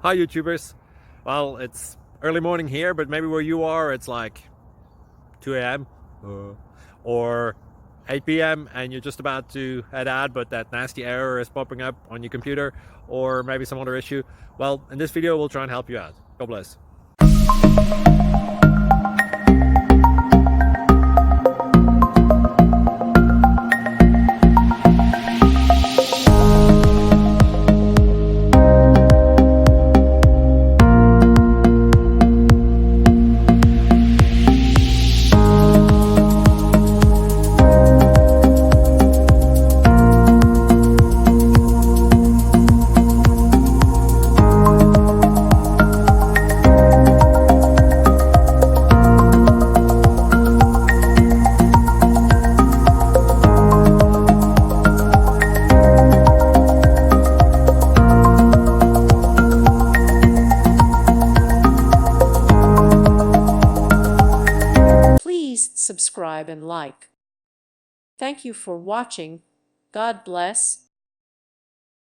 Hi YouTubers. Well, it's early morning here, but maybe where you are it's like 2 a.m. or 8 p.m. and you're just about to head out, but that nasty error is popping up on your computer, or maybe some other issue. Well, in this video we'll try and help you out. God bless. Please subscribe and like. Thank you for watching. God bless.